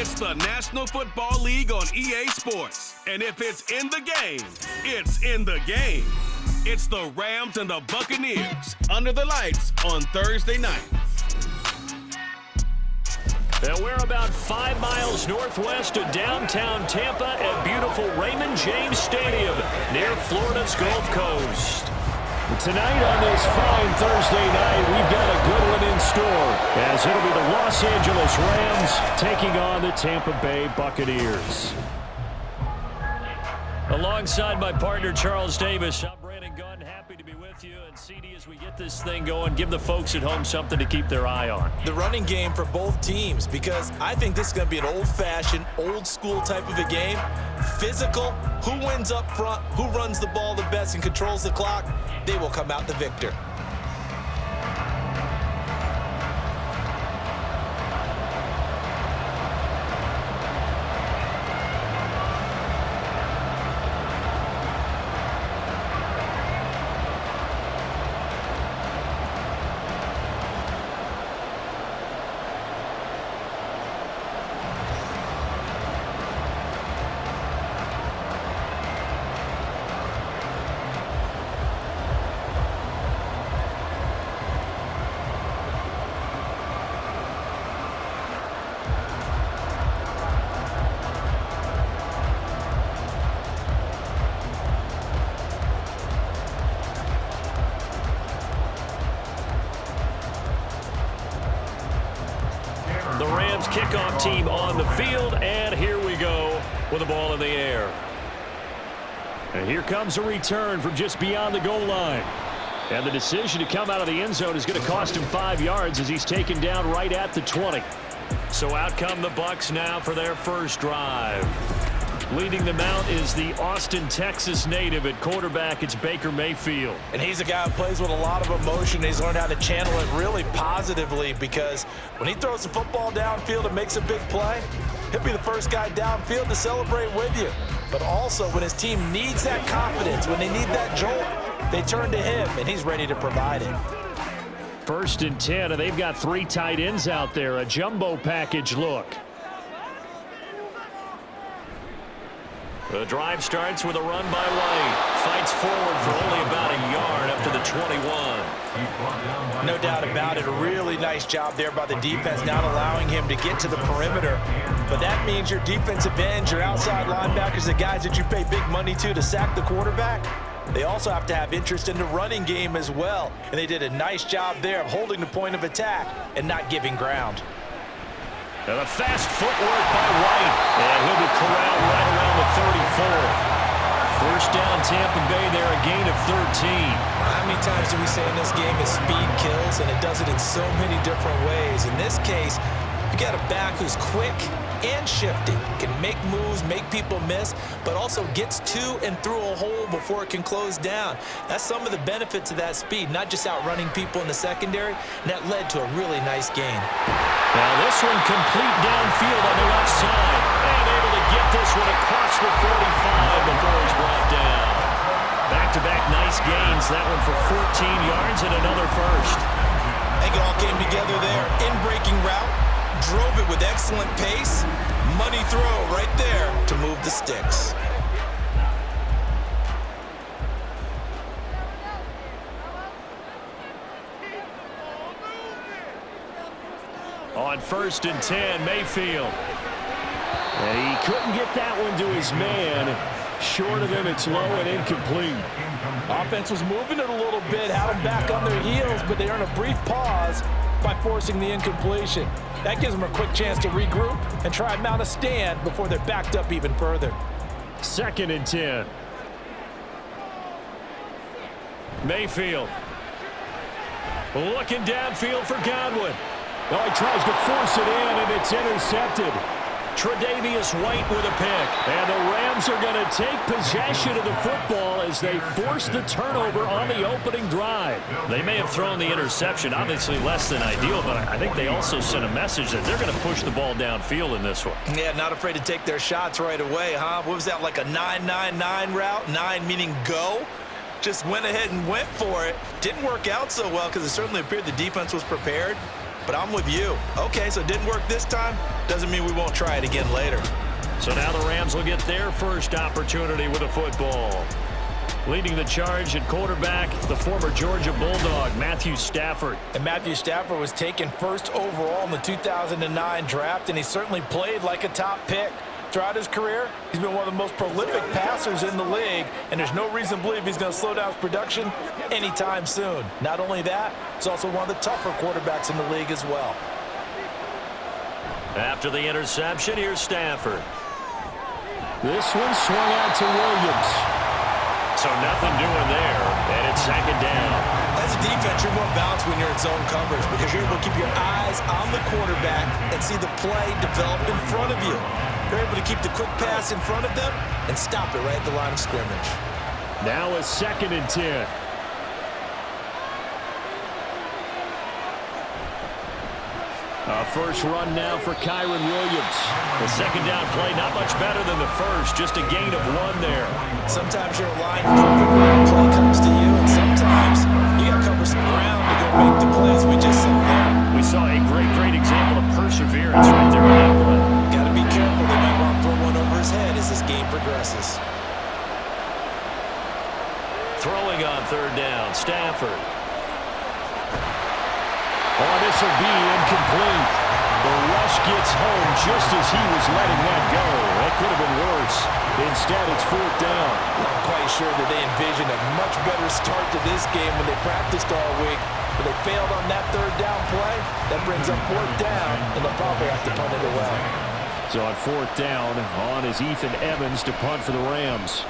It's the National Football League on EA Sports. And if it's in the game, it's in the game. It's the Rams and the Buccaneers under the lights on Thursday night. And we're about 5 miles northwest of downtown Tampa at beautiful Raymond James Stadium near Florida's Gulf Coast. Tonight on this fine Thursday night, we've got a good one in store as it'll be the Los Angeles Rams taking on the Tampa Bay Buccaneers. Alongside my partner Charles Davis, I'm Brandon Gunn, happy to be with you. And CD, as we get this thing going, give the folks at home something to keep their eye on. The running game for both teams, because I think this is going to be an old-fashioned, old-school type of a game. Physical, who wins up front, who runs the ball the best and controls the clock, they will come out the victor. The Rams kickoff team on the field, and here we go with the ball in the air. And here comes a return from just beyond the goal line. And the decision to come out of the end zone is going to cost him 5 yards as he's taken down right at the 20. So out come the Bucs now for their first drive. Leading them out is the Austin, Texas native at quarterback. It's Baker Mayfield. And he's a guy who plays with a lot of emotion. He's learned how to channel it really positively, because when he throws the football downfield and makes a big play, he'll be the first guy downfield to celebrate with you. But also, when his team needs that confidence, when they need that jolt, they turn to him, and he's ready to provide it. 1st and 10, and they've got 3 tight ends out there. A jumbo package look. The drive starts with a run by White. Fights forward for only about a yard up to the 21. No doubt about it. A really nice job there by the defense, not allowing him to get to the perimeter. But that means your defensive ends, your outside linebackers, the guys that you pay big money to sack the quarterback, they also have to have interest in the running game as well. And they did a nice job there of holding the point of attack and not giving ground. And a fast footwork by White. And he'll be corralled right around the 34. First down, Tampa Bay there, a gain of 13. How many times do we say in this game is speed kills, and it does it in so many different ways. In this case, you got a back who's quick and shifty, can make moves, make people miss, but also gets to and through a hole before it can close down. That's some of the benefits of that speed, not just outrunning people in the secondary, and that led to a really nice gain. Now this one complete downfield on the left side, and able to get this one across the 45 before he's brought down. Back-to-back nice gains, that one for 14 yards and another first. I think it all came together there. In-breaking route, drove it with excellent pace. Money throw right there to move the sticks. On 1st and 10, Mayfield. And he couldn't get that one to his man. Short of him, it's low and incomplete. Offense was moving it a little bit, had them back on their heels, but they earned a brief pause by forcing the incompletion. That gives them a quick chance to regroup and try and mount a stand before they're backed up even further. 2nd and 10. Mayfield. Looking downfield for Godwin. Oh, he tries to force it in, and it's intercepted. Tre'Davious White with a pick. And the Rams are going to take possession of the football as they force the turnover on the opening drive. They may have thrown the interception, obviously less than ideal, but I think they also sent a message that they're going to push the ball downfield in this one. Yeah, not afraid to take their shots right away, huh? What was that, like a 9-9-9 route? 9 meaning go? Just went ahead and went for it. Didn't work out so well because it certainly appeared the defense was prepared. but I'm with you. Okay, so it didn't work this time. Doesn't mean we won't try it again later. So now the Rams will get their first opportunity with a football. Leading the charge at quarterback, the former Georgia Bulldog, Matthew Stafford. And Matthew Stafford was taken first overall in the 2009 draft, and he certainly played like a top pick. Throughout his career, he's been one of the most prolific passers in the league, and there's no reason to believe he's going to slow down his production anytime soon. Not only that, he's also one of the tougher quarterbacks in the league as well. After the interception, here's Stafford. This one swung out to Williams. So nothing doing there, and it's second down. As a defense, you're more balanced when you're in zone coverage because you're able to keep your eyes on the quarterback and see the play develop in front of you. You're able to keep the quick pass in front of them and stop it right at the line of scrimmage. Now a 2nd and 10. A first run now for Kyron Williams. The second down play, not much better than the first, just a gain of 1 there. Sometimes you're aligned perfectly when the play comes to you, and sometimes you got to cover some ground to go make the plays we just saw there. We saw a great example of perseverance right there on that play. Got to be careful. They might want to throw one over his head as this game progresses. Throwing on 3rd down, Stafford. Oh, this will be incomplete. The rush gets home just as he was letting that go. That could have been worse. Instead, it's 4th down. I'm quite sure that they envisioned a much better start to this game when they practiced all week, but they failed on that 3rd down play. That brings up 4th down, and they'll probably have to punt it away. So on 4th down, on is Ethan Evans to punt for the Rams.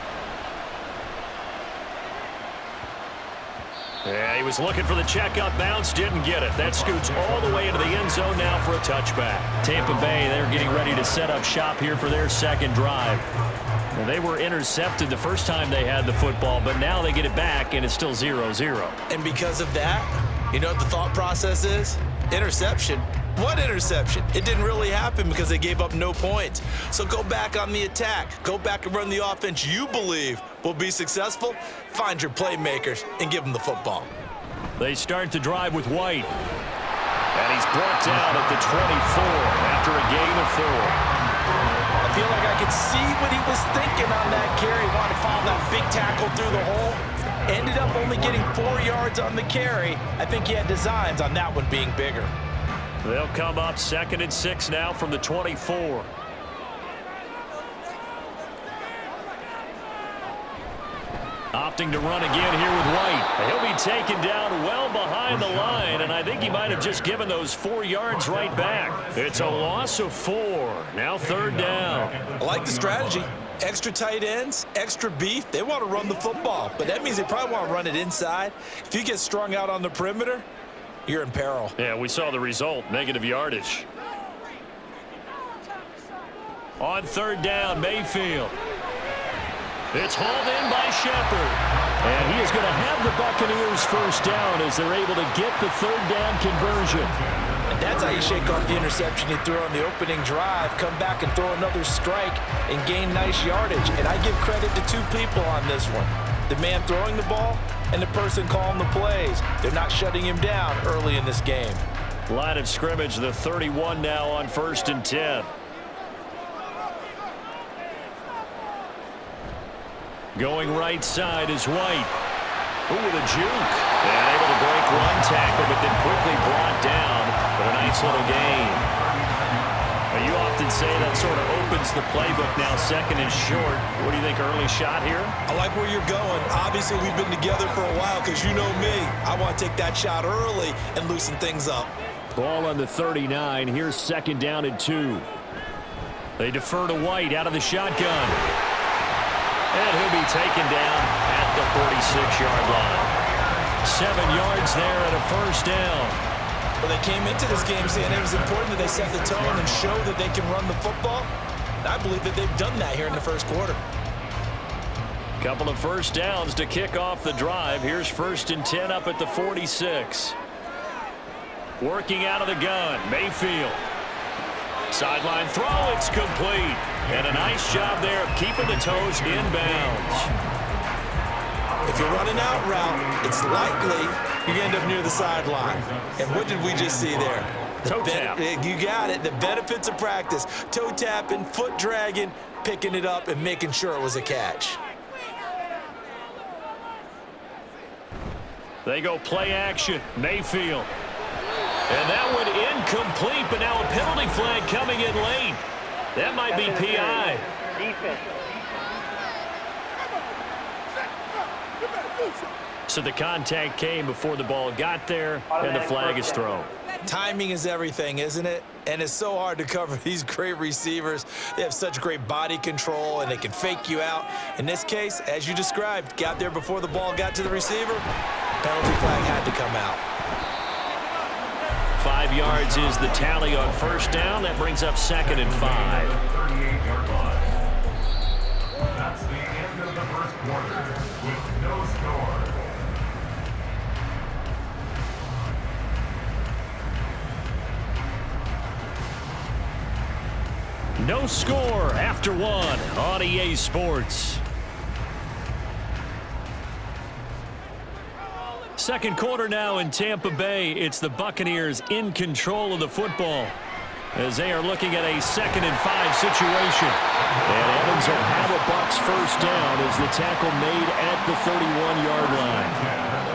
Yeah, he was looking for the check-up bounce, didn't get it. That scoots all the way into the end zone now for a touchback. Tampa Bay, they're getting ready to set up shop here for their second drive. Well, they were intercepted the first time they had the football, but now they get it back, and it's still 0-0. And because of that, you know what the thought process is? Interception. What interception? It didn't really happen because they gave up no points. So go back on the attack. Go back and run the offense you believe will be successful. Find your playmakers and give them the football. They start the drive with White. And he's brought down at the 24 after a gain of 4. I feel like I could see what he was thinking on that carry. Wanted to follow that big tackle through the hole. Ended up only getting 4 yards on the carry. I think he had designs on that one being bigger. They'll come up 2nd and 6 now from the 24. Opting to run again here with White. He'll be taken down well behind the line, and I think he might have just given those 4 yards right back. It's a loss of 4. Now 3rd down. I like the strategy. Extra tight ends, extra beef. They want to run the football, but that means they probably want to run it inside. If you get strung out on the perimeter, you're in peril. Yeah, we saw the result, negative yardage. On 3rd down, Mayfield. It's hauled in by Shepard. And he is going to have the Buccaneers first down as they're able to get the 3rd down conversion. And that's how you shake off the interception you threw on the opening drive, come back and throw another strike and gain nice yardage. And I give credit to 2 people on this one. The man throwing the ball and the person calling the plays. They're not shutting him down early in this game. Line of scrimmage, the 31 now on 1st and 10. Going right side is White. Ooh, with a juke. And able to break one tackle, but then quickly brought down for a nice little gain. Well, you often say that sort of opens the playbook now, 2nd and short. What do you think, early shot here? I like where you're going. Obviously, we've been together for a while because you know me. I want to take that shot early and loosen things up. Ball on the 39. Here's 2nd down and 2. They defer to White out of the shotgun. And he'll be taken down at the 46-yard line. 7 yards there and a first down. Well, they came into this game saying it was important that they set the tone and show that they can run the football. And I believe that they've done that here in the first quarter. Couple of first downs to kick off the drive. Here's 1st and 10 up at the 46. Working out of the gun, Mayfield. Sideline throw, it's complete. And a nice job there of keeping the toes inbounds. If you're running out route, it's likely you're going to end up near the sideline. And what did we just see there? Toe tap. You got it. The benefits of practice. Toe tapping, foot dragging, picking it up, and making sure it was a catch. They go play action. Mayfield. And that one incomplete, but now a penalty flag coming in late. That might be PI. So the contact came before the ball got there, and the flag is thrown. Timing is everything, isn't it? And it's so hard to cover these great receivers. They have such great body control, and they can fake you out. In this case, as you described, got there before the ball got to the receiver. Penalty flag had to come out. 5 yards is the tally on first down. That brings up 2nd and 5. That's the end of the first quarter with no score. No score after 1 on EA Sports. Second quarter now in Tampa Bay. It's the Buccaneers in control of the football as they are looking at a 2nd and 5 situation. And Evans will have a Bucs first down as the tackle made at the 31-yard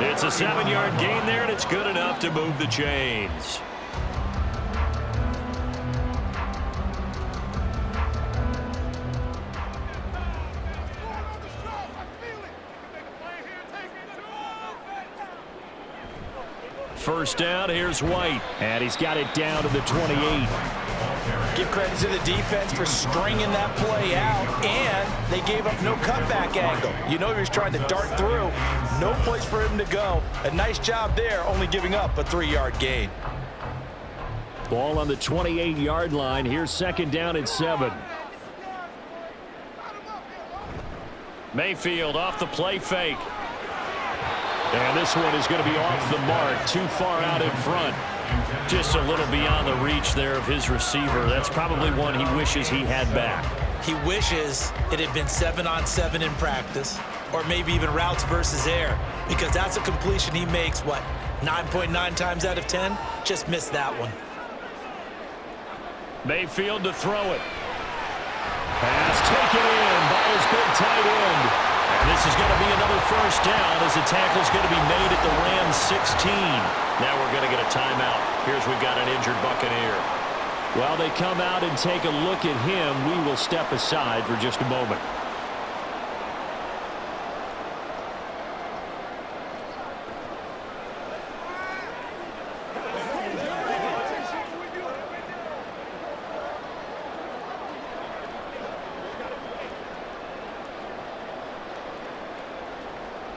line. It's a 7-yard gain there, and it's good enough to move the chains. First down, here's White, and he's got it down to the 28. Give credit to the defense for stringing that play out, and they gave up no cutback angle. You know he was trying to dart through. No place for him to go. A nice job there, only giving up a 3-yard gain. Ball on the 28-yard line. Here's 2nd down and 7. Mayfield off the play fake. And this one is going to be off the mark, too far out in front. Just a little beyond the reach there of his receiver. That's probably one he wishes he had back. He wishes it had been 7-on-7 in practice, or maybe even routes versus air, because that's a completion he makes, 9.9 times out of 10? Just missed that one. Mayfield to throw it. Pass taken in by his big tight end. And this is going to be another first down as the tackle is going to be made at the Rams 16. Now we're going to get a timeout. Here's we've got an injured Buccaneer. While they come out and take a look at him, we will step aside for just a moment.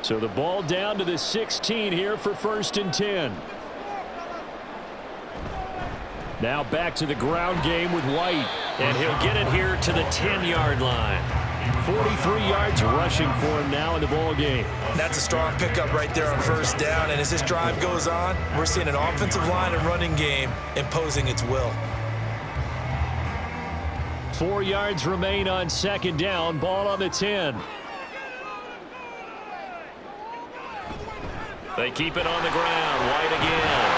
So the ball down to the 16 here for 1st and 10. Now back to the ground game with White. And he'll get it here to the 10-yard line. 43 yards rushing for him now in the ball game. That's a strong pickup right there on first down. And as this drive goes on, we're seeing an offensive line and running game imposing its will. 4 yards remain on 2nd down. Ball on the 10. They keep it on the ground. White again.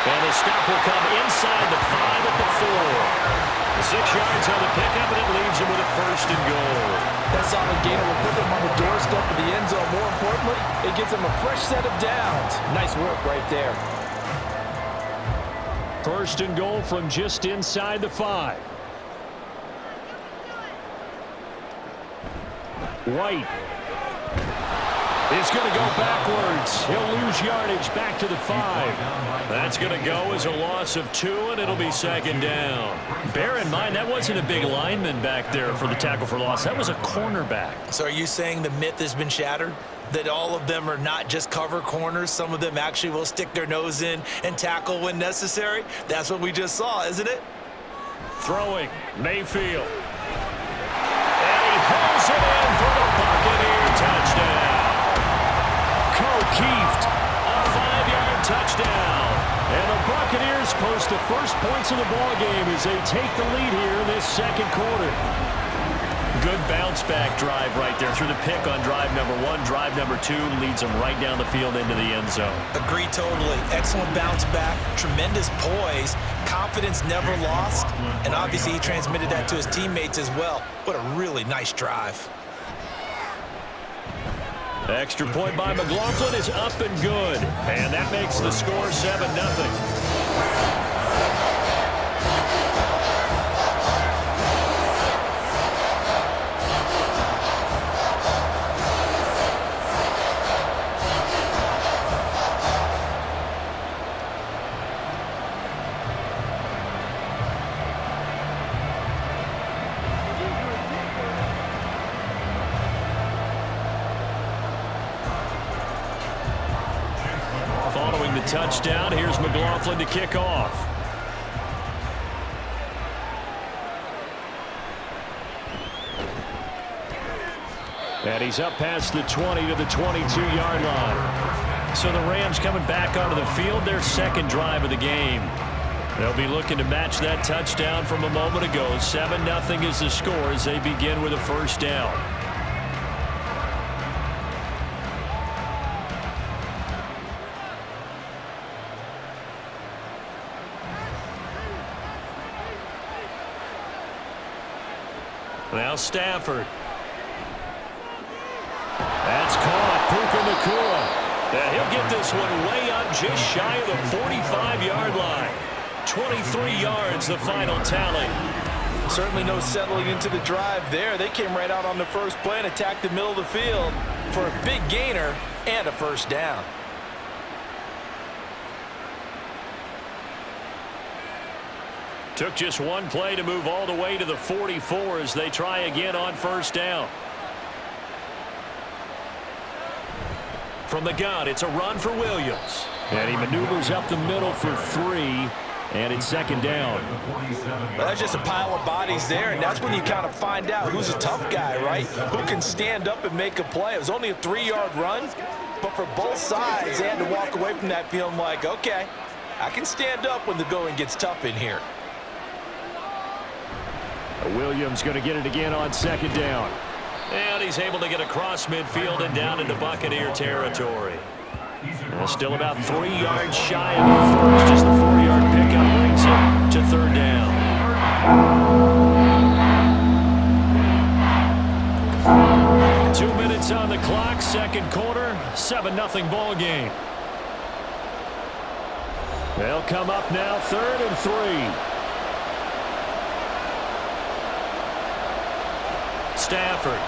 And the stop will come inside the 5 at the 4. 6 yards on the pickup, and it leaves him with a 1st and goal. That solid gainer will put them on the doorstep of the end zone. More importantly, it gives them a fresh set of downs. Nice work right there. 1st and goal from just inside the 5. White is going to go backwards. He'll lose yardage back to the 5. That's going to go as a loss of 2, and it'll be 2nd down. Bear in mind, that wasn't a big lineman back there for the tackle for loss. That was a cornerback. So are you saying the myth has been shattered? That all of them are not just cover corners? Some of them actually will stick their nose in and tackle when necessary? That's what we just saw, isn't it? Throwing, Mayfield. And he hauls it in for the Buccaneer touchdown. O'Keefe, a 5-yard touchdown. And the Buccaneers post the first points of the ball game as they take the lead here in this 2nd quarter. Good bounce-back drive right there through the pick on drive number 1. Drive number 2 leads them right down the field into the end zone. Agree totally. Excellent bounce back, tremendous poise, confidence never lost, and obviously he transmitted that to his teammates as well. What a really nice drive. Extra point by McLaughlin is up and good, and that makes the score 7-0. Following the touchdown, here's McLaughlin to kick off. And he's up past the 20 to the 22-yard line. So the Rams coming back onto the field, their second drive of the game. They'll be looking to match that touchdown from a moment ago. 7-0 is the score as they begin with a first down. Now Stafford. That's caught. Puka Nacua. And he'll get this one way up just shy of the 45-yard line. 23 yards, the final tally. Certainly no settling into the drive there. They came right out on the first play and attacked the middle of the field for a big gainer and a first down. Took just one play to move all the way to the 44 as they try again on first down. From the gun, it's a run for Williams. And he maneuvers up the middle for 3, and it's second down. Well, that's just a pile of bodies there, and that's when you kind of find out who's a tough guy, right? Who can stand up and make a play. It was only a 3-yard run, but for both sides, they had to walk away from that feeling like, okay, I can stand up when the going gets tough in here. Williams going to get it again on second down. And he's able to get across midfield and down into Buccaneer territory. Still about 3 yards shy of the first. Just the 4-yard pickup brings him to third down. 2 minutes on the clock, second quarter, 7-0 ball game. They'll come up now, 3rd and 3. Stafford.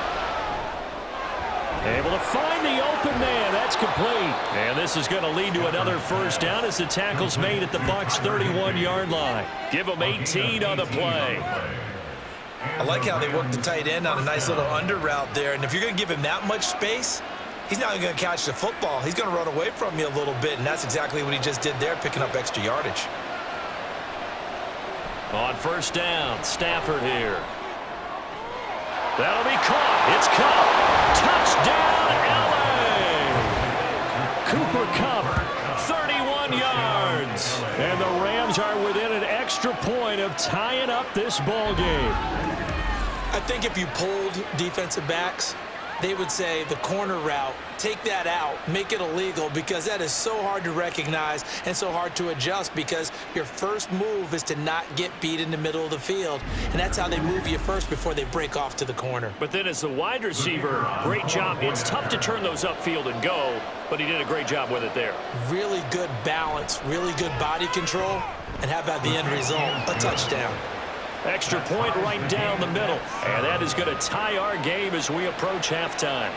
Able to find the open man. That's complete. And this is going to lead to another first down as the tackle's made at the Bucs' 31-yard line. Give them 18 on the play. I like how they work the tight end on a nice little under route there. And if you're going to give him that much space, he's not going to catch the football. He's going to run away from you a little bit, and that's exactly what he just did there, picking up extra yardage. On first down, Stafford here. That'll be caught. It's caught. Touchdown, L.A. Cooper Kupp, 31 yards. And the Rams are within an extra point of tying up this ball game. I think if you polled defensive backs, they would say the corner route, take that out, make it illegal, because that is so hard to recognize and so hard to adjust, because your first move is to not get beat in the middle of the field, and that's how they move you first before they break off to the corner. But then as the wide receiver, great job. It's tough to turn those upfield and go, but he did a great job with it there. Really good balance, really good body control, and how about the end result? A touchdown. Extra point right down the middle. And that is going to tie our game as we approach halftime.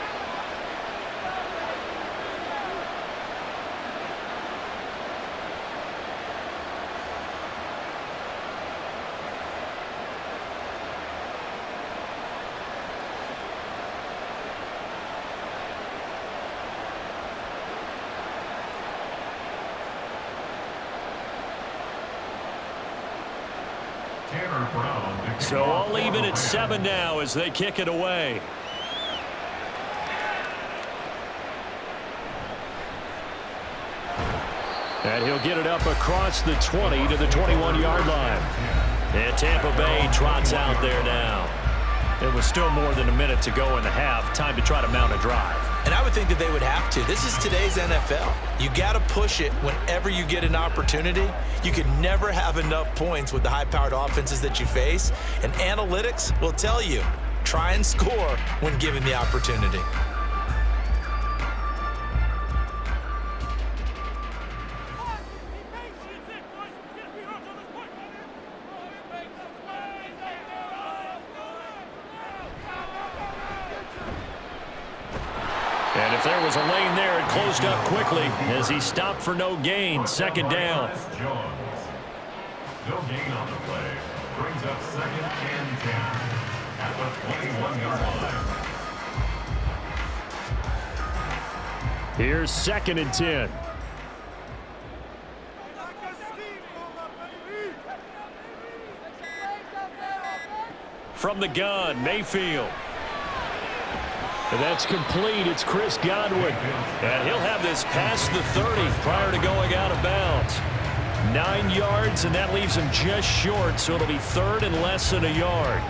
So all even at 7 now as they kick it away. And he'll get it up across the 20 to the 21-yard line. And Tampa Bay trots out there now. It was still more than a minute to go in the half. Time to try to mount a drive. And I would think that they would have to. This is today's NFL. You got to push it whenever you get an opportunity. You can never have enough points with the high-powered offenses that you face. And analytics will tell you, try and score when given the opportunity. And if there was a lane there, it closed up quickly as he stopped for no gain. Second down. No gain on the play. Brings up 2nd and 10 at the 21-yard line. Here's 2nd and 10. From the gun, Mayfield. And that's complete. It's Chris Godwin. And he'll have this past the 30 prior to going out of bounds. 9 yards, and that leaves him just short, so it'll be 3rd and less than a yard.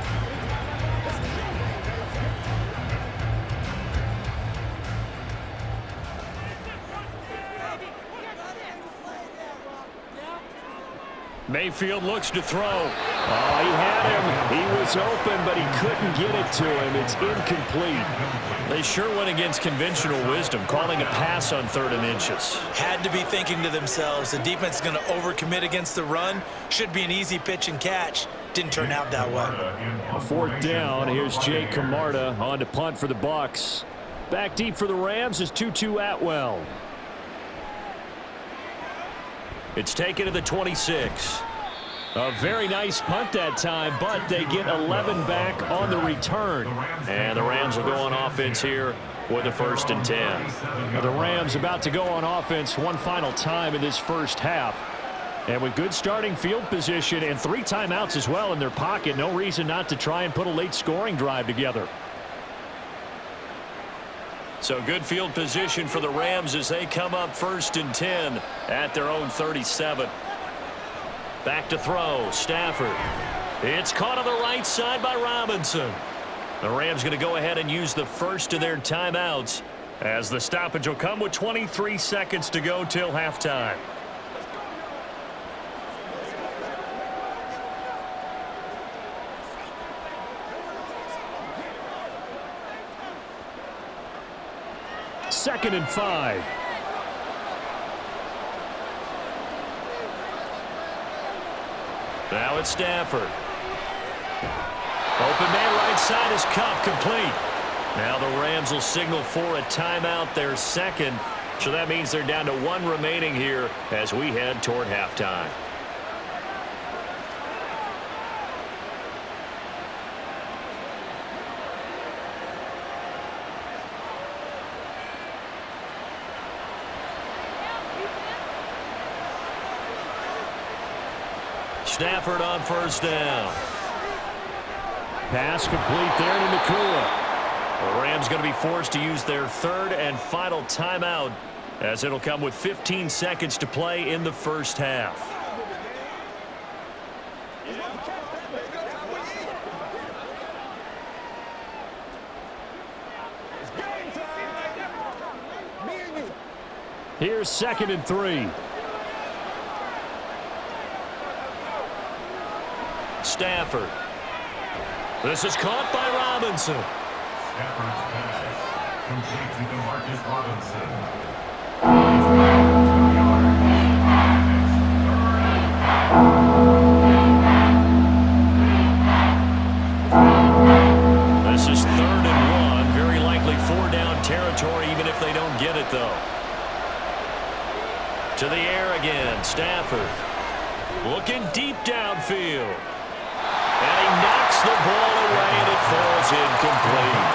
Mayfield looks to throw. Oh, he had him. He was open, but he couldn't get it to him. It's incomplete. They sure went against conventional wisdom, calling a pass on 3rd and inches. Had to be thinking to themselves, the defense is going to overcommit against the run. Should be an easy pitch and catch. Didn't turn out that way. A 4th down. Here's Jay Camarda on to punt for the Bucs. Back deep for the Rams is Tutu Atwell. It's taken to the 26. A very nice punt that time, but they get 11 back on the return. And the Rams will go on offense here with a 1st and 10. Now the Rams about to go on offense one final time in this first half. And with good starting field position and 3 timeouts as well in their pocket, no reason not to try and put a late scoring drive together. So good field position for the Rams as they come up 1st and 10 at their own 37. Back to throw, Stafford. It's caught on the right side by Robinson. The Rams going to go ahead and use the first of their timeouts as the stoppage will come with 23 seconds to go till halftime. Second and 5. Now it's Stafford. Open man right side is Cup, complete. Now the Rams will signal for a timeout, their second. So that means they're down to 1 remaining here as we head toward halftime. Stafford on 1st down. Pass complete there to Nakua. The Rams going to be forced to use their 3rd and final timeout as it'll come with 15 seconds to play in the first half. Here's 2nd and 3. Stafford. This is caught by Robinson. Stafford's pass complete to DeMarcus Robinson. This is 3rd and 1. Very likely 4-down territory, even if they don't get it, though. To the air again, Stafford. Looking deep downfield. And he knocks the ball away, and it falls incomplete.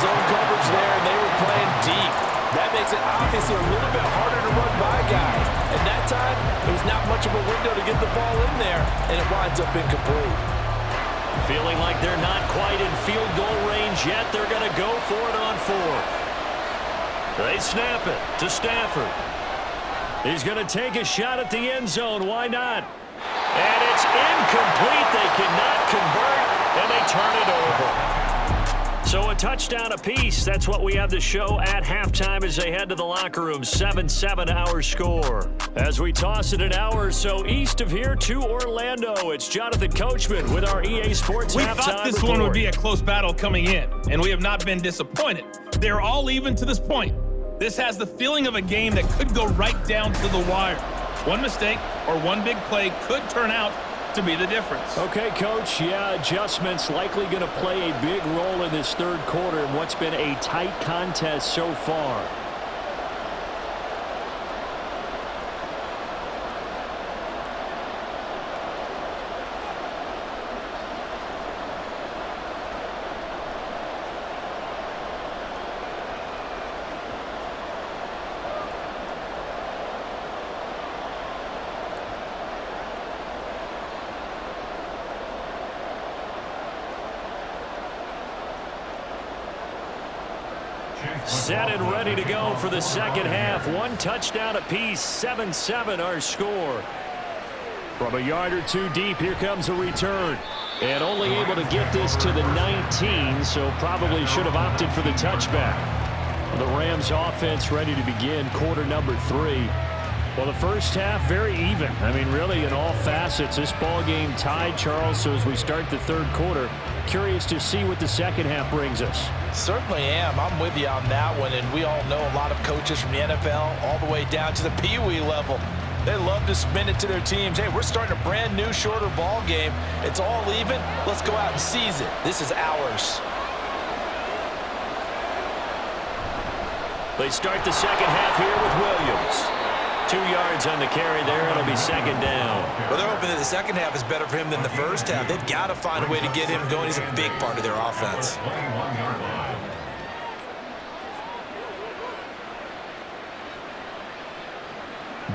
Zone coverage there, and they were playing deep. That makes it obviously a little bit harder to run by guys. And that time, it was not much of a window to get the ball in there, and it winds up incomplete. Feeling like they're not quite in field goal range yet, they're going to go for it on 4th. They snap it to Stafford. He's going to take a shot at the end zone. Why not? And it's incomplete. They cannot convert, and they turn it over. So a touchdown apiece. That's what we have to show at halftime as they head to the locker room. 7-7 our score. As we toss it an hour or so east of here to Orlando, it's Jonathan Coachman with our EA Sports halftime report. We thought this one would be a close battle coming in, and we have not been disappointed. They're all even to this point. This has the feeling of a game that could go right down to the wire. One mistake or one big play could turn out to be the difference. Okay, Coach. Yeah, adjustments likely going to play a big role in this third quarter in what's been a tight contest so far. Set and ready to go for the second half. One touchdown apiece, 7-7 our score. From a yard or two deep, here comes a return. And only able to get this to the 19, so probably should have opted for the touchback. The Rams offense ready to begin quarter number 3. Well, the first half, very even. I mean, really, in all facets, this ball game tied, Charles. So as we start the third quarter, curious to see what the second half brings us. Certainly am. I'm with you on that one. And we all know a lot of coaches from the NFL all the way down to the Pee-wee level. They love to spin it to their teams. Hey, we're starting a brand new, shorter ball game. It's all even. Let's go out and seize it. This is ours. They start the second half here with Williams. 2 yards on the carry there. It'll be second down. Well, they're hoping that the second half is better for him than the first half. They've got to find a way to get him going. He's a big part of their offense.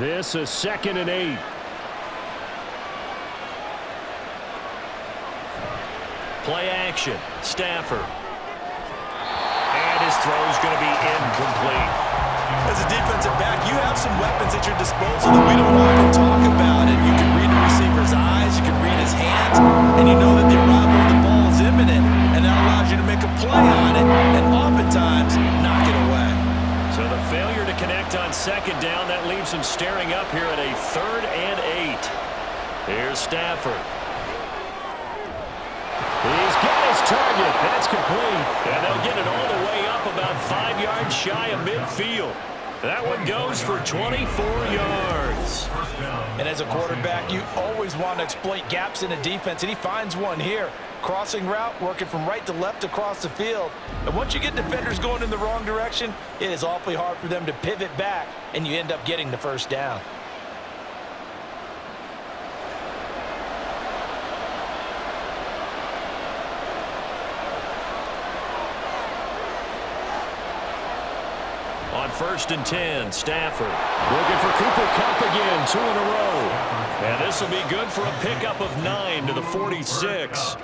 This is 2nd and 8. Play action. Stafford. And his throw's going to be incomplete. As a defensive back, you have some weapons at your disposal that we don't often talk about. And you can read the receiver's eyes, you can read his hands, and you know that the arrival of the ball is imminent, and that allows you to make a play on it, and oftentimes knock it away. So the failure to connect on second down, that leaves him staring up here at a 3rd and 8. Here's Stafford. He's got his target. That's complete. And they'll get it all the way up about 5 yards shy of midfield. That one goes for 24 yards. And as a quarterback, you always want to exploit gaps in a defense, and he finds one here. Crossing route, working from right to left across the field. And once you get defenders going in the wrong direction, it is awfully hard for them to pivot back, and you end up getting the first down. On 1st and 10, Stafford looking for Cooper Kupp again, 2 in a row. And this will be good for a pickup of 9 to the 46.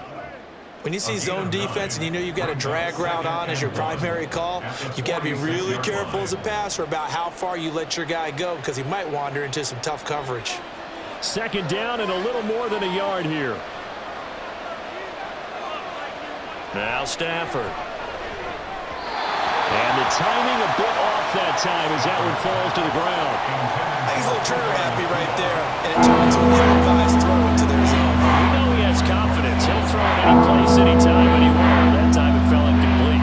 When you see zone defense and you know you've got a drag route on as your primary call, you've got to be really careful as a passer about how far you let your guy go because he might wander into some tough coverage. 2nd down and a little more than a yard here. Now Stafford. And the timing a bit off that time as that one falls to the ground. He's a little trigger happy right there, and it turned into an ill-advised throw into their zone. We know he has confidence. He'll throw it any place, anytime, anywhere. That time it fell incomplete.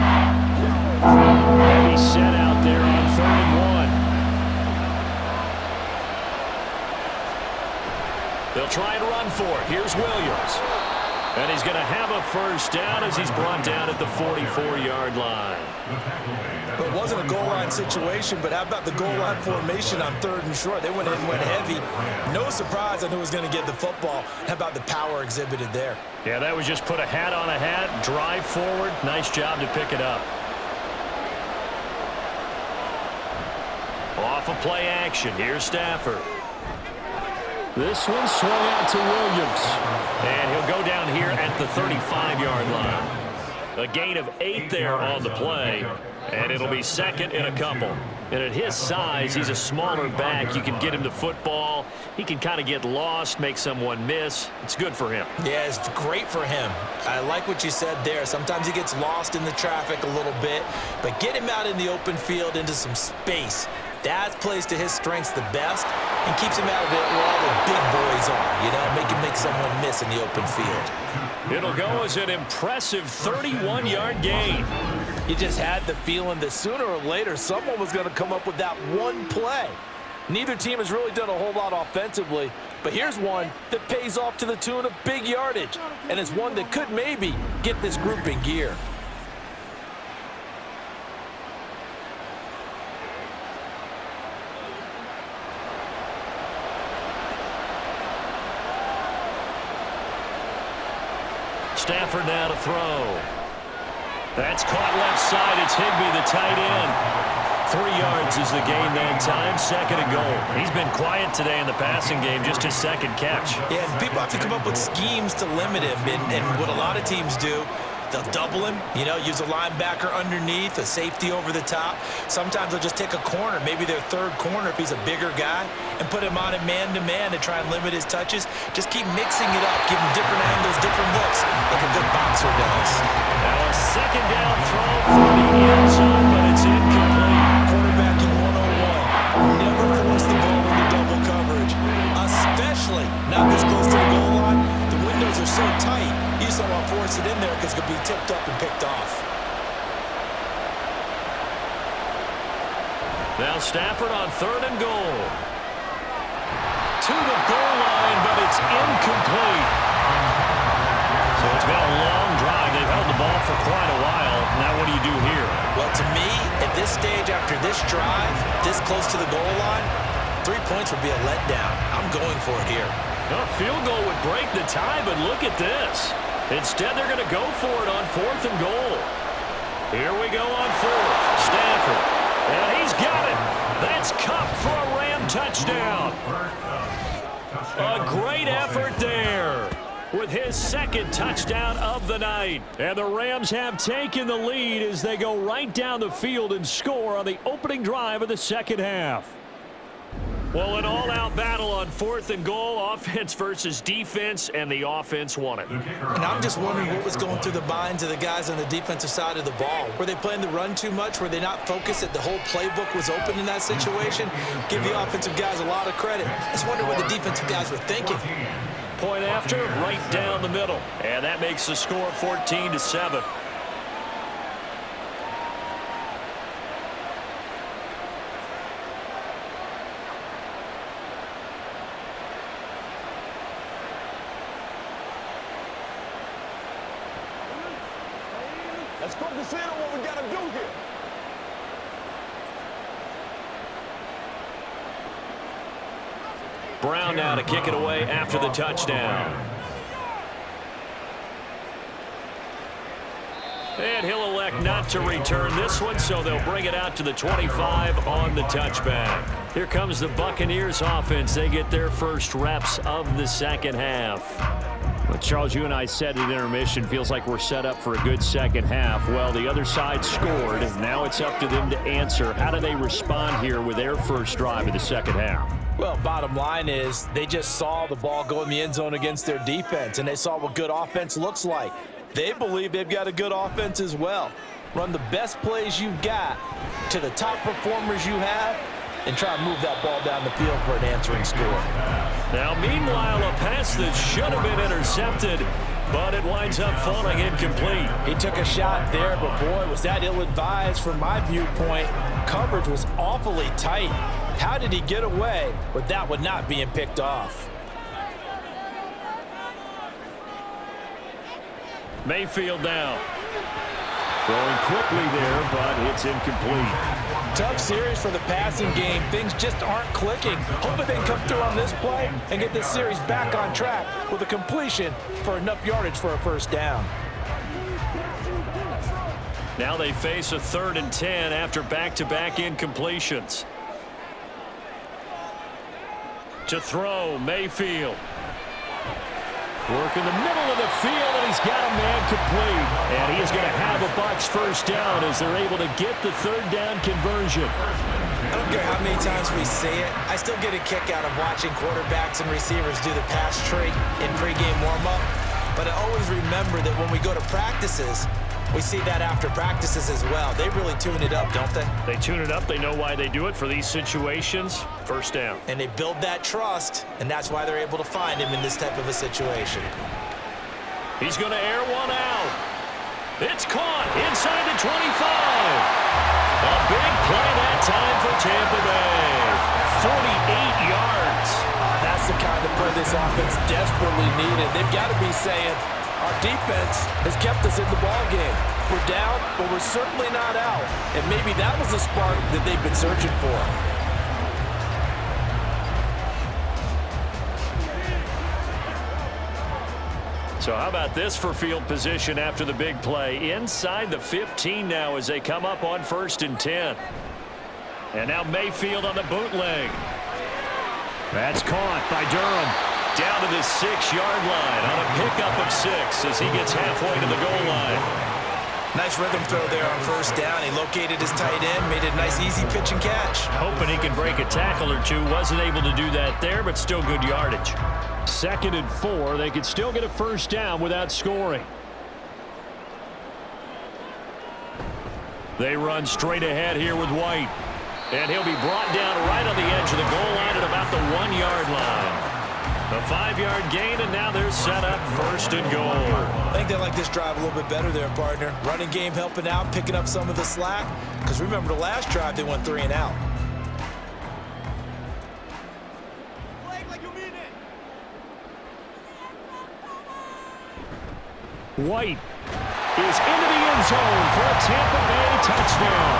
Heavy set out there on 3rd and 1. They'll try and run for it. Here's Williams. And he's going to have a first down as he's brought down at the 44-yard line. It wasn't a goal line situation, but how about the goal line formation on 3rd and short? They went in and went heavy. No surprise I knew he was going to get the football. How about the power exhibited there? Yeah, that was just put a hat on a hat, drive forward. Nice job to pick it up. Off of play action. Here's Stafford. This one swung out to Williams. And he'll go down here at the 35-yard line. A gain of 8 there on the play. And it'll be 2nd and a couple. And at his size, he's a smaller back. You can get him the football. He can kind of get lost, make someone miss. It's good for him. Yeah, it's great for him. I like what you said there. Sometimes he gets lost in the traffic a little bit, but get him out in the open field into some space. That plays to his strengths the best and keeps him out of it where all the big boys are, you know, make him make someone miss in the open field. It'll go as an impressive 31-yard gain. You just had the feeling that sooner or later someone was going to come up with that one play. Neither team has really done a whole lot offensively, but here's one that pays off to the tune of big yardage, and it's one that could maybe get this group in gear. Stafford now to throw. That's caught left side. It's Higbee, the tight end. 3 yards is the gain that time. 2nd and goal. He's been quiet today in the passing game. Just his 2nd catch. Yeah, and people have to come up with schemes to limit him. And what a lot of teams do, they'll double him, you know, use a linebacker underneath, a safety over the top. Sometimes they'll just take a corner, maybe their 3rd corner if he's a bigger guy, and put him on a man-to-man to try and limit his touches. Just keep mixing it up, give him different angles, different looks, like a good boxer does. Now a 2nd down throw for the end zone, but it's incomplete. Quarterbacking 101. Never force the ball into double coverage, especially not this close to the goal line. The windows are so tight, you just don't want to force it in there because it could be tipped up and picked off. Now Stafford on 3rd and goal. To the goal line, but it's incomplete. So it's been a long drive. They've held the ball for quite a while. Now what do you do here? Well, to me, at this stage, after this drive, this close to the goal line, 3 points would be a letdown. I'm going for it here. A field goal would break the tie, but look at this. Instead, they're going to go for it on 4th and goal. Here we go on 4th. Stafford. And he's got it. That's Cup for a Ram touchdown. A great effort there with his 2nd touchdown of the night. And the Rams have taken the lead as they go right down the field and score on the opening drive of the 2nd half. Well, an all-out battle on 4th and goal, offense versus defense, and the offense won it. And I'm just wondering what was going through the minds of the guys on the defensive side of the ball. Were they playing the run too much? Were they not focused that the whole playbook was open in that situation? Give the offensive guys a lot of credit. I just wonder what the defensive guys were thinking. Point after, right down the middle. And that makes the score 14-7. Let's focus in on what we got to do here. Brown now to kick it away after the touchdown. And he'll elect not to return this one, so they'll bring it out to the 25 on the touchback. Here comes the Buccaneers offense. They get their first reps of the 2nd half. Well, Charles, you and I said at intermission, feels like we're set up for a good 2nd half. Well, the other side scored. Now it's up to them to answer. How do they respond here with their first drive of the 2nd half? Well, bottom line is they just saw the ball go in the end zone against their defense, and they saw what good offense looks like. They believe they've got a good offense as well. Run the best plays you've got to the top performers you have, and try and move that ball down the field for an answering score. Now, meanwhile, a pass that should have been intercepted, but it winds up falling incomplete. He took a shot there, but boy, was that ill-advised from my viewpoint. Coverage was awfully tight. How did he get away with that one not being picked off? Mayfield now. Throwing quickly there, but it's incomplete. Tough series for the passing game. Things just aren't clicking. Hoping they can come through on this play and get this series back on track with a completion for enough yardage for a first down. Now they face a 3rd and 10 after back-to-back incompletions. To throw, Mayfield. Work in the middle of the field, and he's got a man complete. And he is going to have a Bucs first down as they're able to get the 3rd down conversion. don't care how many times we see it. I still get a kick out of watching quarterbacks and receivers do the pass tree in pregame warm-up. But I always remember that when we go to practices, we see that after practices as well. They really tune it up, don't they? They tune it up. They know why they do it for these situations. First down. And they build that trust, and that's why they're able to find him in this type of a situation. He's going to air one out. It's caught inside the 25. A big play that time for Tampa Bay. 48 yards. That's the kind of play this offense desperately needed. They've got to be saying, our defense has kept us in the ball game. We're down, but we're certainly not out. And maybe that was the spark that they've been searching for. So how about this for field position after the big play? Inside the 15 now as they come up on 1st and 10. And now Mayfield on the bootleg. That's caught by Durham. Down to the 6-yard line on a pickup of 6 as he gets halfway to the goal line. Nice rhythm throw there on 1st down. He located his tight end, made it a nice easy pitch and catch. Hoping he can break a tackle or two. Wasn't able to do that there, but still good yardage. 2nd and 4. They could still get a 1st down without scoring. They run straight ahead here with White. And he'll be brought down right on the edge of the goal line at about the 1-yard line. A 5-yard gain, and now they're set up 1st and goal. I think they like this drive a little bit better there, partner. Running game helping out, picking up some of the slack. Because remember the last drive, they went 3 and out. White is into the end zone for a Tampa Bay touchdown.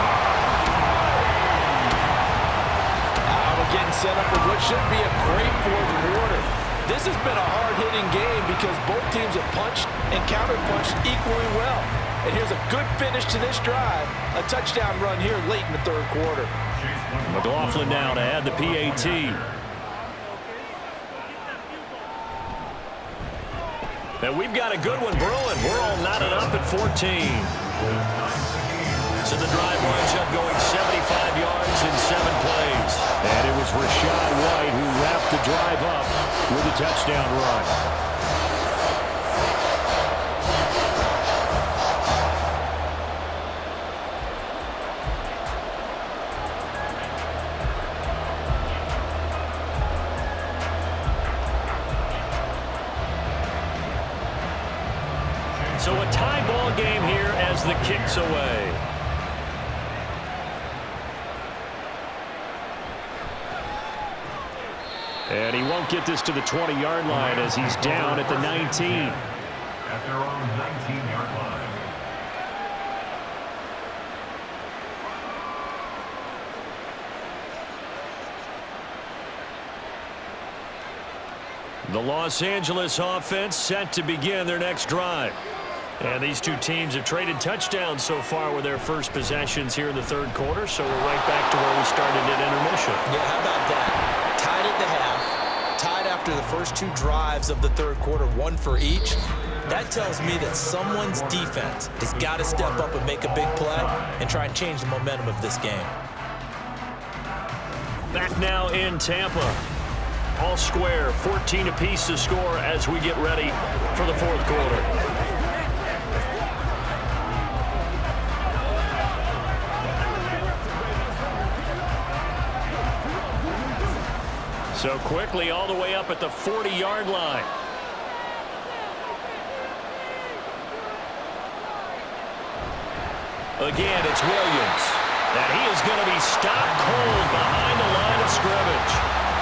We're getting set up for what should be a great 4th quarter. This has been a hard-hitting game because both teams have punched and counter-punched equally well. And here's a good finish to this drive. A touchdown run here late in the 3rd quarter. McLaughlin now to add the PAT. And we've got a good one brewing. We're all knotted up at 14. So the drive winds up going 75 yards in 7 plays. And it was Rashad White who wrapped the drive up with a touchdown run. So a tie ball game here as the kick's away. And he won't get this to the 20-yard line as he's down at the 19. At their own 19-yard line. The Los Angeles offense set to begin their next drive. And these two teams have traded touchdowns so far with their first possessions here in the 3rd quarter, so we're right back to where we started at intermission. Yeah, how about that? Tied at the half, tied after the first 2 drives of the 3rd quarter, 1 for each. That tells me that someone's defense has got to step up and make a big play and try and change the momentum of this game. Back now in Tampa. All square, 14 apiece to score as we get ready for the 4th quarter. So quickly all the way up at the 40-yard line. Again, it's Williams. And he is going to be stopped cold behind the line of scrimmage.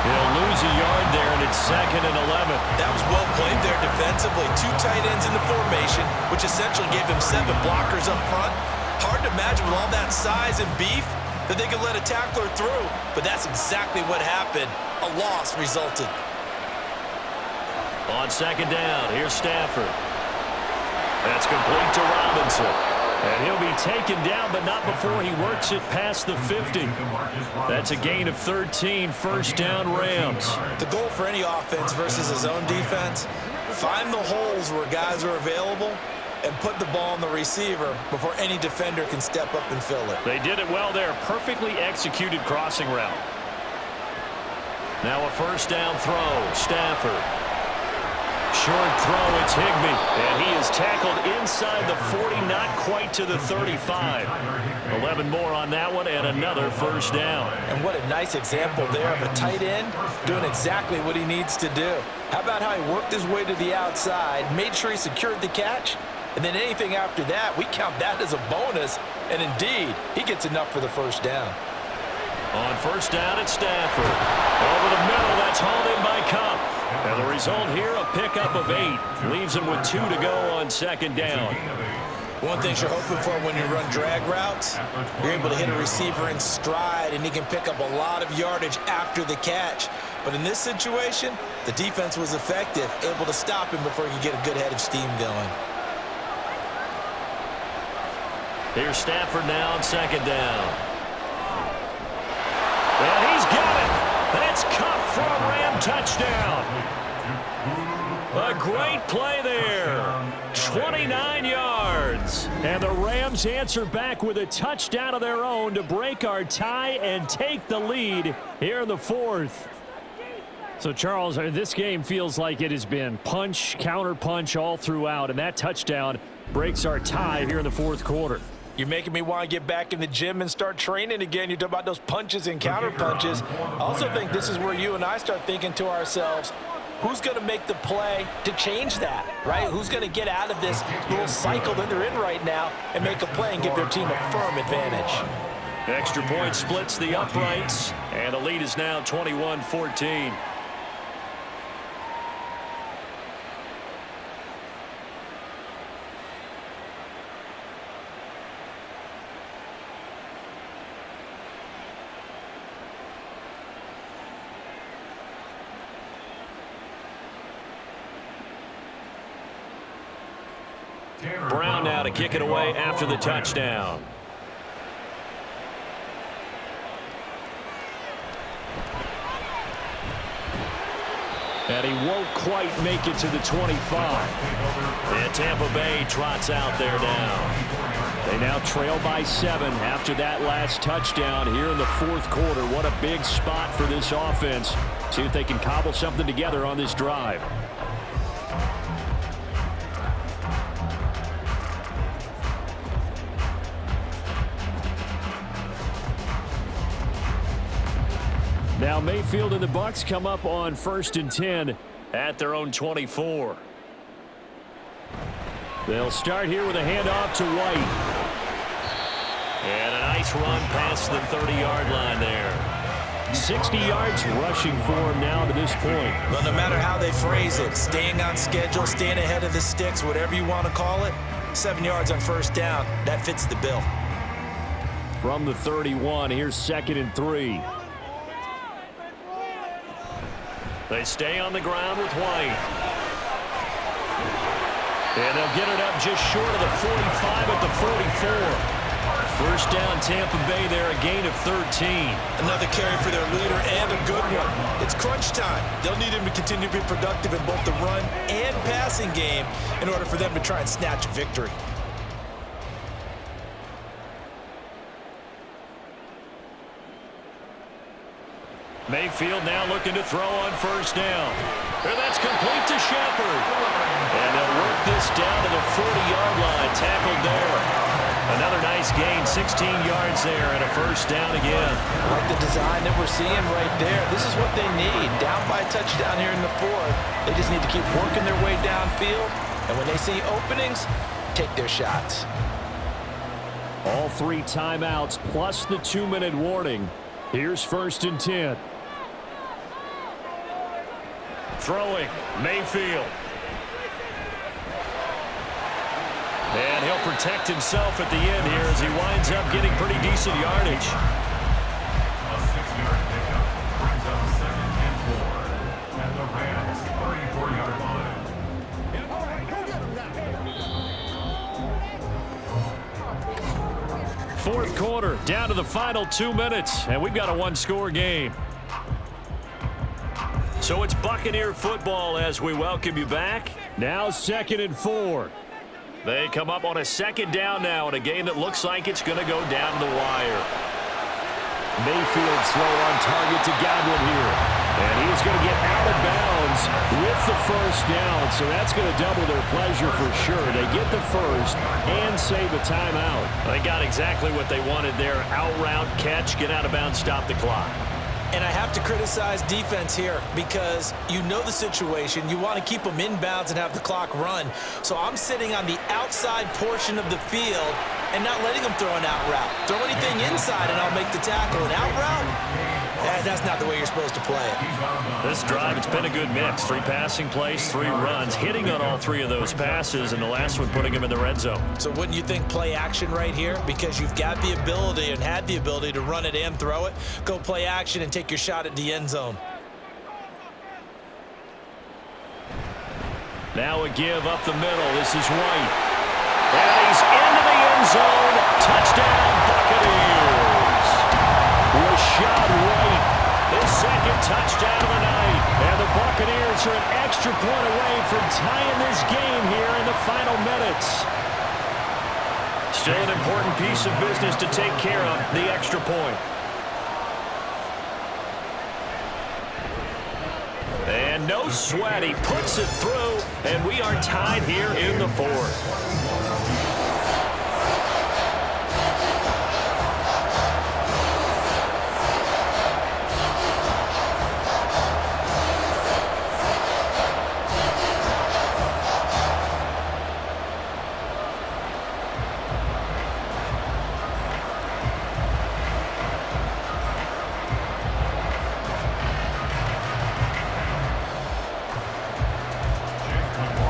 He'll lose a yard there, and it's 2nd and 11. That was well played there defensively. 2 tight ends in the formation, which essentially gave him 7 blockers up front. Hard to imagine with all that size and beef that they could let a tackler through, but that's exactly what happened. A loss resulted. On 2nd down, here's Stafford. That's complete to Robinson. And he'll be taken down, but not before he works it past the 50. That's a gain of 13, 1st down Rams. The goal for any offense versus his own defense, find the holes where guys are available and put the ball on the receiver before any defender can step up and fill it. They did it well there. Perfectly executed crossing route. Now a first down throw. Stafford. Short throw, it's Higbee. And he is tackled inside the 40, not quite to the 35. 11 more on that one, and another first down. And what a nice example there of a tight end doing exactly what he needs to do. How about how he worked his way to the outside, made sure he secured the catch, and then anything after that, we count that as a bonus. And indeed, he gets enough for the first down. On first down, it's Stafford. Over the middle, that's hauled in by Cup. And the result here, a pickup of 8. Leaves him with 2 to go on second down. One thing you're hoping for when you run drag routes, you're able to hit a receiver in stride, and he can pick up a lot of yardage after the catch. But in this situation, the defense was effective, able to stop him before he could get a good head of steam going. Here's Stafford now on second down. And he's got it. That's Cup for a Ram touchdown. A great play there. 29 yards. And the Rams answer back with a touchdown of their own to break our tie and take the lead here in the fourth. So, Charles, this game feels like it has been punch, counter punch all throughout, and that touchdown breaks our tie here in the fourth quarter. You're making me want to get back in the gym and start training again. You talk about those punches and counter punches. I also think this is where you and I start thinking to ourselves, who's going to make the play to change that, right? Who's going to get out of this little cycle that they're in right now and make a play and give their team a firm advantage? Extra point splits the uprights, and the lead is now 21-14. Brown now to kick it away after the touchdown. And he won't quite make it to the 25. And Tampa Bay trots out there now. They now trail by 7 after that last touchdown here in the fourth quarter. What a big spot for this offense. See if they can cobble something together on this drive. Now Mayfield and the Bucs come up on 1st and 10 at their own 24. They'll start here with a handoff to White. And a nice run past the 30-yard line there. 60 yards rushing for him now to this point. Well, no matter how they phrase it, staying on schedule, staying ahead of the sticks, whatever you want to call it, 7 yards on first down, that fits the bill. From the 31, here's 2nd and 3. They stay on the ground with White. And they'll get it up just short of the 45 at the 44. First down Tampa Bay there, a gain of 13. Another carry for their leader and a good one. It's crunch time. They'll need him to continue to be productive in both the run and passing game in order for them to try and snatch a victory. Mayfield now looking to throw on first down. And that's complete to Shepard. And they'll work this down to the 40-yard line. Tackled there. Another nice gain, 16 yards there, and a first down again. Like the design that we're seeing right there. This is what they need. Down by a touchdown here in the fourth. They just need to keep working their way downfield. And when they see openings, take their shots. All 3 timeouts plus the 2-minute warning. Here's 1st and 10. Throwing, Mayfield. And he'll protect himself at the end here as he winds up getting pretty decent yardage. A 6-yard pickup brings up 2nd and 4 at the Rams' 34-yard line. Fourth quarter, down to the final 2 minutes, and we've got a 1-score game. So it's Buccaneer football as we welcome you back. Now 2nd and 4. They come up on a second down now in a game that looks like it's going to go down the wire. Mayfield throw on target to Godwin here. And he's going to get out of bounds with the first down. So that's going to double their pleasure for sure. They get the first and save a timeout. They got exactly what they wanted there. Out route, catch, get out of bounds, stop the clock. And I have to criticize defense here because you know the situation. You want to keep them inbounds and have the clock run. So I'm sitting on the outside portion of the field and not letting them throw an out route. Throw anything inside and I'll make the tackle. An out route? That's not the way you're supposed to play it. This drive, it's been a good mix. 3 passing plays, 3 runs, hitting on all 3 of those passes, and the last one putting him in the red zone. So wouldn't you think play action right here? Because you've got the ability and had the ability to run it and throw it. Go play action and take your shot at the end zone. Now a give up the middle. This is White. And he's into the end zone. Touchdown, Buccaneers. Rashad White, his second touchdown of the night. And the Buccaneers are an extra point away from tying this game here in the final minutes. Still an important piece of business to take care of, the extra point. And no sweat, he puts it through, and we are tied here in the 4th.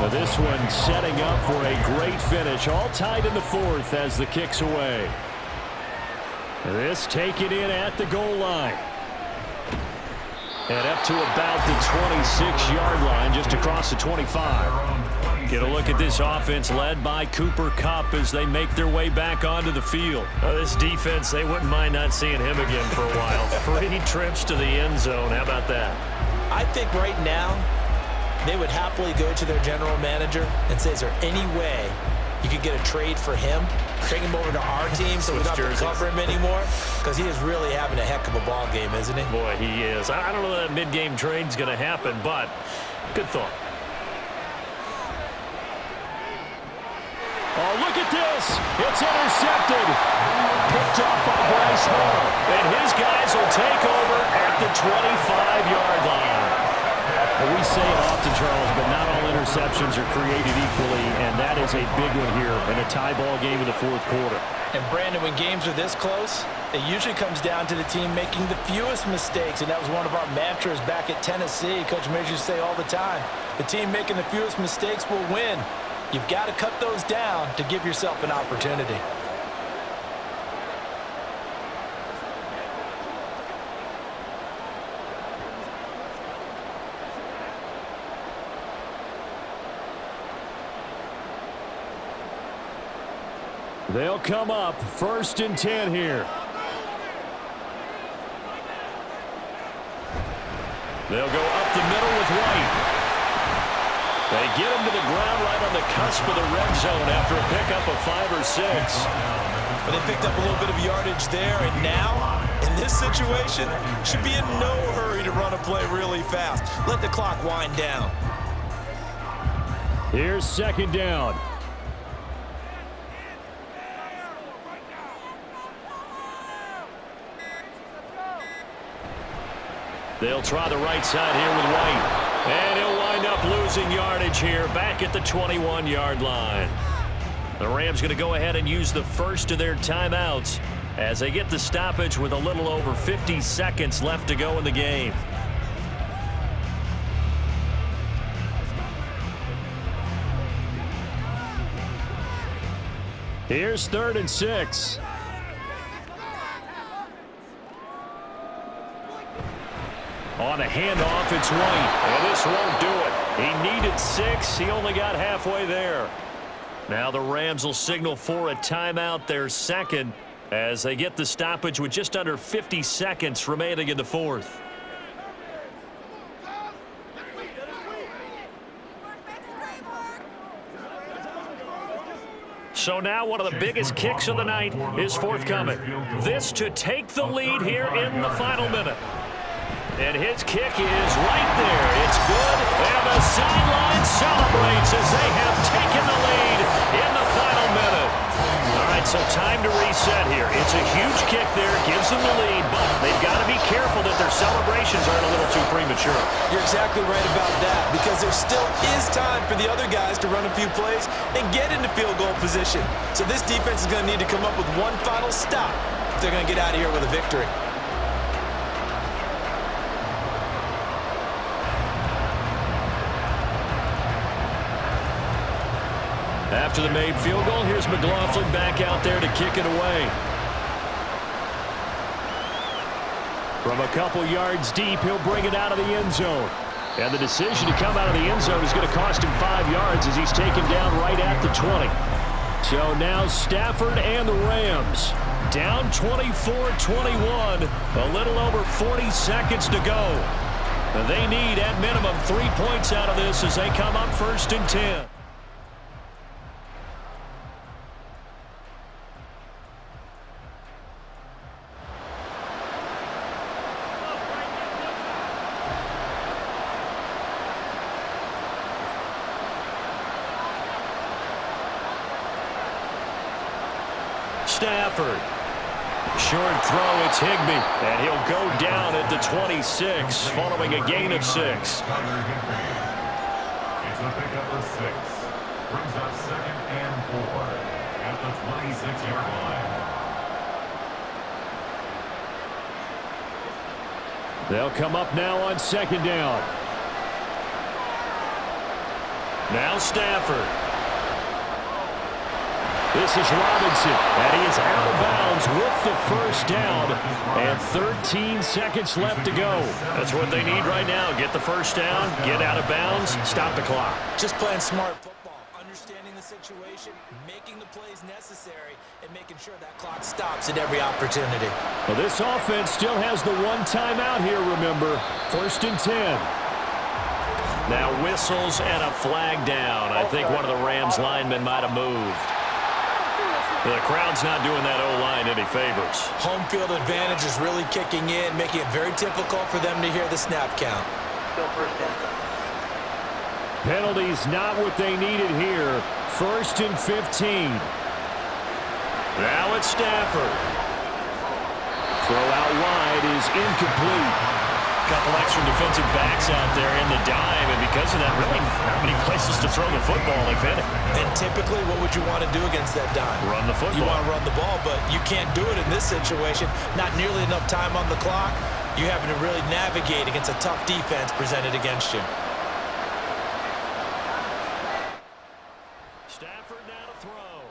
This one setting up for a great finish. All tied in the 4th as the kick's away. This taken in at the goal line. And up to about the 26-yard line, just across the 25. Get a look at this offense led by Cooper Kupp as they make their way back onto the field. This defense, they wouldn't mind not seeing him again for a while. 3 trips to the end zone. How about that? I think right now, they would happily go to their general manager and say, is there any way you could get a trade for him? Bring him over to our team so we don't have to cover him anymore? Because he is really having a heck of a ball game, isn't he? Boy, he is. I don't know that mid-game trade's going to happen, but good thought. Oh, look at this. It's intercepted. Picked off by Bryce Hall. And his guys will take over at the 25-yard line. Well, we say it often, Charles, but not all interceptions are created equally, and that is a big one here in a tie ball game in the 4th quarter. And, Brandon, when games are this close, it usually comes down to the team making the fewest mistakes, and that was one of our mantras back at Tennessee. Coach Mears used to say all the time, the team making the fewest mistakes will win. You've got to cut those down to give yourself an opportunity. They'll come up 1st and 10 here. They'll go up the middle with White. They get him to the ground right on the cusp of the red zone after a pickup of 5 or 6. But they picked up a little bit of yardage there, and now, in this situation, should be in no hurry to run a play really fast. Let the clock wind down. Here's 2nd down. They'll try the right side here with White. And he'll wind up losing yardage here back at the 21-yard line. The Rams going to go ahead and use the first of their timeouts as they get the stoppage with a little over 50 seconds left to go in the game. Here's 3rd and 6. On a handoff, it's White. And this won't do it. He needed 6. He only got halfway there. Now the Rams will signal for a timeout, their 2nd, as they get the stoppage with just under 50 seconds remaining in the 4th. So now one of the biggest kicks of the night is forthcoming. This to take the lead here in the final minute. And his kick is right there. It's good. And the sideline celebrates as they have taken the lead in the final minute. All right, so time to reset here. It's a huge kick there. Gives them the lead, but they've got to be careful that their celebrations aren't a little too premature. You're exactly right about that, because there still is time for the other guys to run a few plays and get into field goal position. So this defense is going to need to come up with one final stop if they're going to get out of here with a victory. After the made field goal, here's McLaughlin back out there to kick it away. From a couple yards deep, he'll bring it out of the end zone. And the decision to come out of the end zone is going to cost him 5 yards as he's taken down right at the 20. So now Stafford and the Rams down 24-21, a little over 40 seconds to go. And they need at minimum 3 points out of this as they come up 1st and 10. Stafford. Short throw, it's Higbee. And he'll go down at the 26 following a gain of 6. It's a pickup of 6. Brings up 2nd and 4 at the 26-yard line. They'll come up now on 2nd down. Now Stafford. This is Robinson, and he is out of bounds with the 1st down, and 13 seconds left to go. That's what they need right now. Get the 1st down, get out of bounds, stop the clock. Just playing smart football, understanding the situation, making the plays necessary, and making sure that clock stops at every opportunity. Well, this offense still has the one timeout here, remember. 1st and 10. Now whistles and a flag down. I think one of the Rams linemen might have moved. The crowd's not doing that O-line any favors. Home field advantage is really kicking in, making it very difficult for them to hear the snap count. Penalties not what they needed here. 1st and 15. Now it's Stafford. Throw out wide is incomplete. Couple extra defensive backs out there in the dime, and because of that, really not many places to throw the football, if any. And typically, what would you want to do against that dime? Run the football. You want to run the ball, but you can't do it in this situation. Not nearly enough time on the clock. You're having to really navigate against a tough defense presented against you. Stafford now to throw.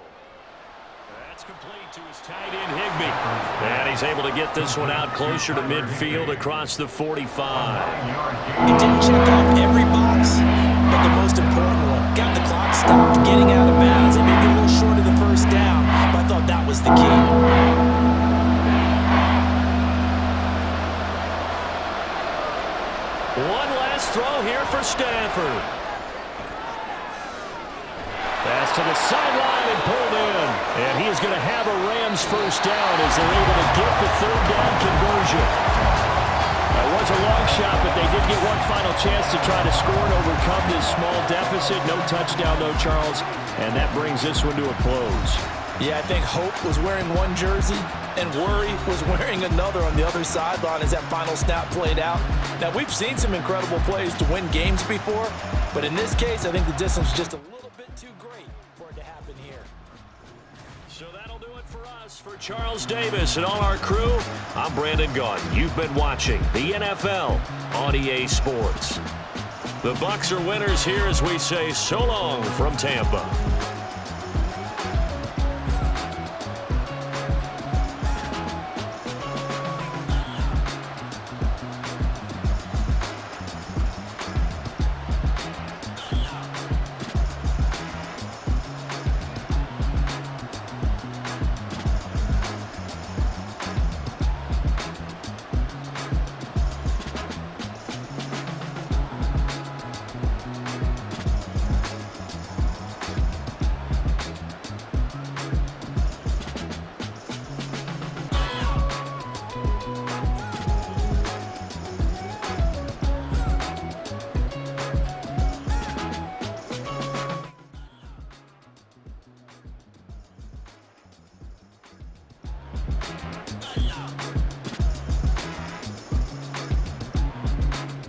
That's complete to his tight end, Higbee. And he's able to get this one out closer to midfield across the 45. He didn't check off every box, but the most important one. Got the clock stopped, getting out of bounds, and maybe a little short of the 1st down, but I thought that was the key. One last throw here for Stafford. Pass to the sideline and pulled in. And he is going to have a Rams 1st down as they're able to get the 3rd down conversion. It was a long shot, but they did get one final chance to try to score and overcome this small deficit. No touchdown, though, Charles. And that brings this one to a close. Yeah, I think Hope was wearing one jersey and Worry was wearing another on the other sideline as that final snap played out. Now, we've seen some incredible plays to win games before, but in this case, I think the distance was just a little bit too great for it to happen here. So that'll do it for us. For Charles Davis and all our crew, I'm Brandon Gaudin. You've been watching the NFL on EA Sports. The Bucs are winners here as we say so long from Tampa.